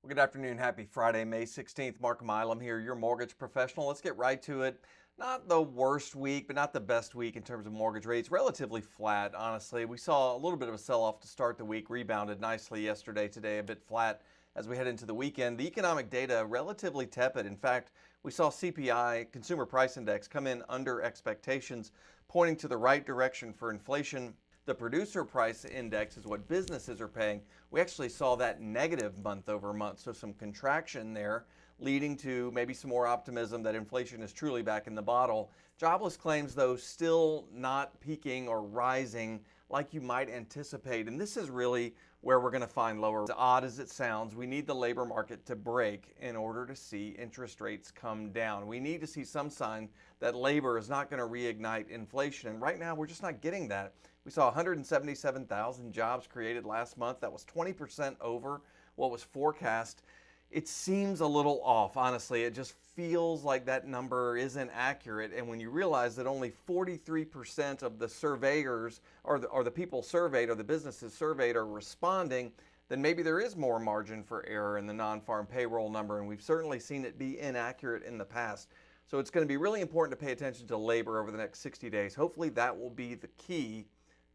Well, good afternoon. Happy Friday, May 16th. Mark Milam here, your mortgage professional. Let's get right to it. Not the worst week, but not the best week in terms of mortgage rates. Relatively flat, honestly. We saw a little bit of a sell-off to start the week, rebounded nicely yesterday, today a bit flat as we head into the weekend. The economic data relatively tepid. In fact, we saw CPI, Consumer Price Index, come in under expectations, pointing to the right direction for inflation. The producer price index is what businesses are paying. We actually saw that negative month over month, so some contraction there, leading to maybe some more optimism that inflation is truly back in the bottle. Jobless claims, though, still not peaking or rising like you might anticipate. And this is really where we're going to find lower. As odd as it sounds, we need the labor market to break in order to see interest rates come down. We need to see some sign that labor is not going to reignite inflation. And right now, we're just not getting that. We saw 177,000 jobs created last month. That was 20% over what was forecast. It seems a little off, honestly. It just feels like that number isn't accurate. And when you realize that only 43% of the surveyors or the people surveyed or the businesses surveyed are responding, then maybe there is more margin for error in the non-farm payroll number. And we've certainly seen it be inaccurate in the past. So it's going to be really important to pay attention to labor over the next 60 days. Hopefully that will be the key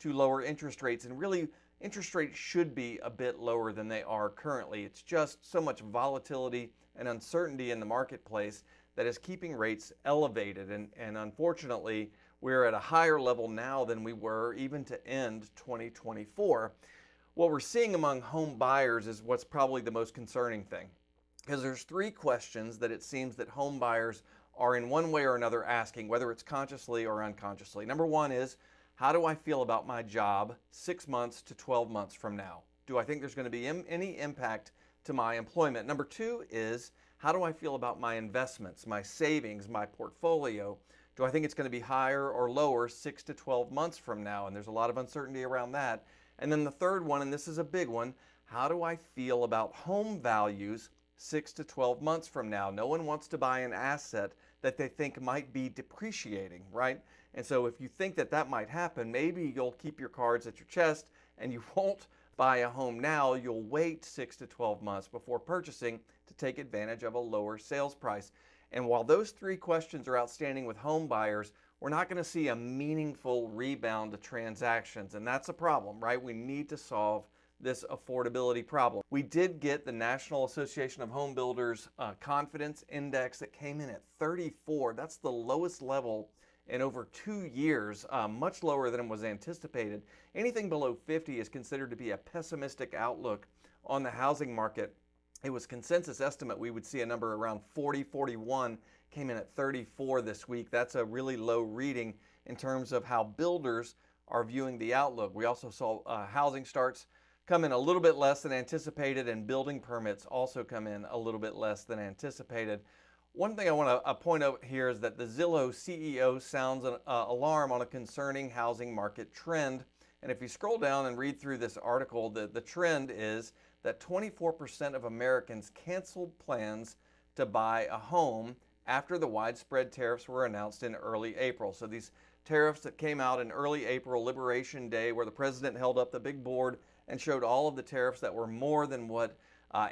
to lower interest rates. And really, interest rates should be a bit lower than they are currently. It's just so much volatility and uncertainty in the marketplace that is keeping rates elevated. And unfortunately, we're at a higher level now than we were even to end 2024. What we're seeing among home buyers is what's probably the most concerning thing, because there's three questions that it seems that home buyers are in one way or another asking, whether it's consciously or unconsciously. Number one is, how do I feel about my job 6 months to 12 months from now? Do I think there's going to be any impact to my employment? Number two is, how do I feel about my investments, my savings, my portfolio? Do I think it's going to be higher or lower 6 to 12 months from now? And there's a lot of uncertainty around that. And then the third one, and this is a big one, how do I feel about home values 6 to 12 months from now? No one wants to buy an asset that they think might be depreciating, right? And so if you think that that might happen, maybe you'll keep your cards at your chest and you won't buy a home now. You'll wait 6 to 12 months before purchasing to take advantage of a lower sales price. And while those three questions are outstanding with home buyers, we're not going to see a meaningful rebound to transactions. And that's a problem, right? We need to solve this affordability problem. We did get the National Association of Home Builders Confidence Index that came in at 34. That's the lowest level in over 2 years, much lower than was anticipated. Anything below 50 is considered to be a pessimistic outlook on the housing market. It was consensus estimate we would see a number around 40, 41, came in at 34 this week. That's a really low reading in terms of how builders are viewing the outlook. We also saw housing starts come in a little bit less than anticipated, and building permits also come in a little bit less than anticipated. One thing I want to point out here is that the Zillow CEO sounds an alarm on a concerning housing market trend. And if you scroll down and read through this article, the trend is that 24% of Americans canceled plans to buy a home after the widespread tariffs were announced in early April. So these tariffs that came out in early April, Liberation Day, where the president held up the big board and showed all of the tariffs that were more than what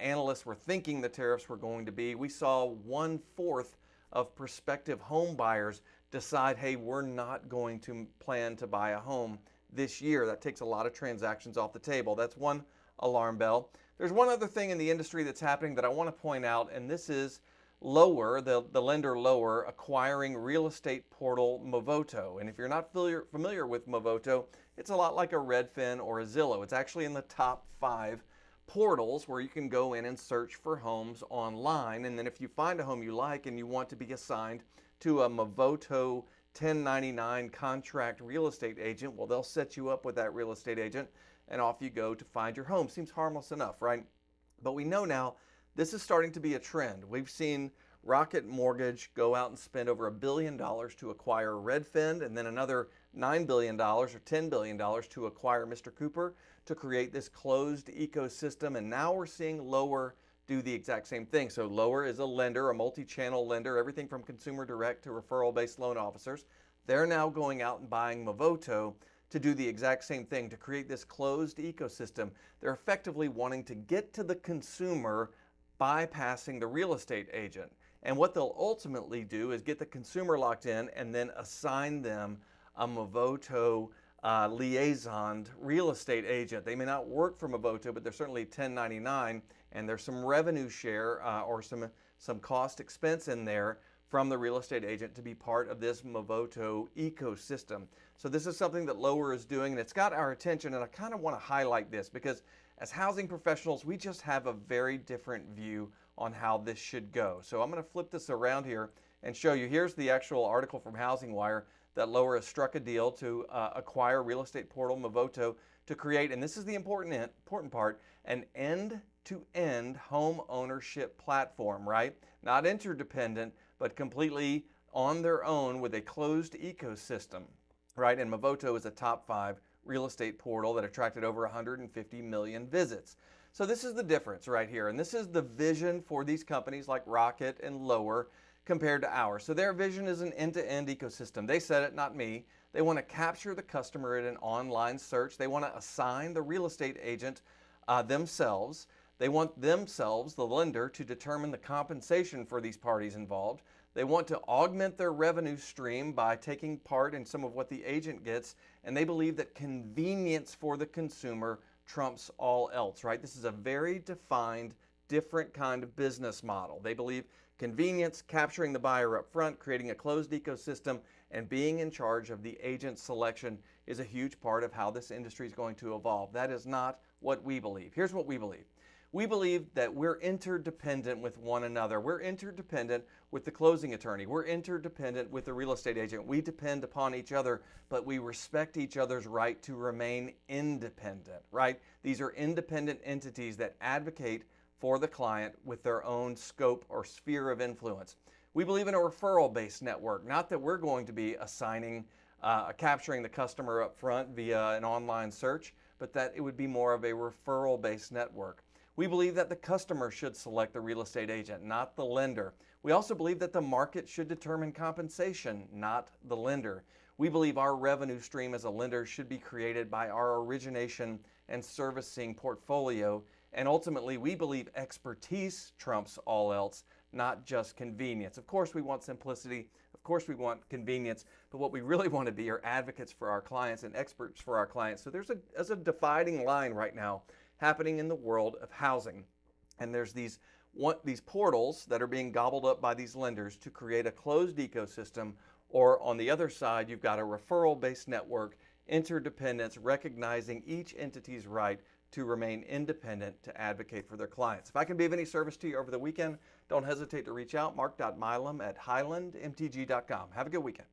analysts were thinking the tariffs were going to be. We saw 1/4 of prospective home buyers decide, hey, we're not going to plan to buy a home this year. That takes a lot of transactions off the table. That's one alarm bell. There's one other thing in the industry that's happening that I want to point out, and this is Lower, the lender Lower, acquiring real estate portal Movoto. And if you're not familiar with Movoto, it's a lot like a Redfin or a Zillow. It's actually in the top 5 portals where you can go in and search for homes online. And then if you find a home you like and you want to be assigned to a Movoto 1099 contract real estate agent, well, they'll set you up with that real estate agent and off you go to find your home. Seems harmless enough, right? But we know now this is starting to be a trend. We've seen Rocket Mortgage go out and spend over $1 billion to acquire Redfin, and then another $9 billion or $10 billion to acquire Mr. Cooper to create this closed ecosystem. And now we're seeing Lower do the exact same thing. So Lower is a lender, a multi-channel lender, everything from consumer direct to referral-based loan officers. They're now going out and buying Movoto to do the exact same thing, to create this closed ecosystem. They're effectively wanting to get to the consumer bypassing the real estate agent. And what they'll ultimately do is get the consumer locked in and then assign them a Movoto liaisoned real estate agent. They may not work for Movoto, but they're certainly 1099, and there's some revenue share or some cost expense in there from the real estate agent to be part of this Movoto ecosystem. So this is something that Lower is doing, and it's got our attention, and I kind of want to highlight this because as housing professionals, we just have a very different view on how this should go. So I'm going to flip this around here and show you. Here's the actual article from Housing Wire that Lower has struck a deal to acquire real estate portal Movoto to create, and this is the important part, an end-to-end home ownership platform, right? Not interdependent, but completely on their own with a closed ecosystem, right? And Movoto is a top 5 real estate portal that attracted over 150 million visits. So this is the difference right here, and this is the vision for these companies like Rocket and Lower compared to ours. So their vision is an end-to-end ecosystem. They said it, not me. They want to capture the customer in an online search. They want to assign the real estate agent themselves. They want themselves, the lender, to determine the compensation for these parties involved. They want to augment their revenue stream by taking part in some of what the agent gets, and they believe that convenience for the consumer trumps all else, right? This is a very defined, different kind of business model. They believe convenience, capturing the buyer up front, creating a closed ecosystem, and being in charge of the agent selection is a huge part of how this industry is going to evolve. That is not what we believe. Here's what we believe. We believe that we're interdependent with one another. We're interdependent with the closing attorney. We're interdependent with the real estate agent. We depend upon each other, but we respect each other's right to remain independent, right? These are independent entities that advocate for the client with their own scope or sphere of influence. We believe in a referral-based network, not that we're going to be assigning, capturing the customer up front via an online search, but that it would be more of a referral-based network. We believe that the customer should select the real estate agent, not the lender. We also believe that the market should determine compensation, not the lender. We believe our revenue stream as a lender should be created by our origination and servicing portfolio. And ultimately, we believe expertise trumps all else, not just convenience. Of course, we want simplicity. Of course, we want convenience. But what we really want to be are advocates for our clients and experts for our clients. So there's a dividing line right now happening in the world of housing. And there's these portals that are being gobbled up by these lenders to create a closed ecosystem. Or on the other side, you've got a referral-based network, interdependence, recognizing each entity's right to remain independent to advocate for their clients. If I can be of any service to you over the weekend, don't hesitate to reach out. Mark.Milam at highlandmtg.com. Have a good weekend.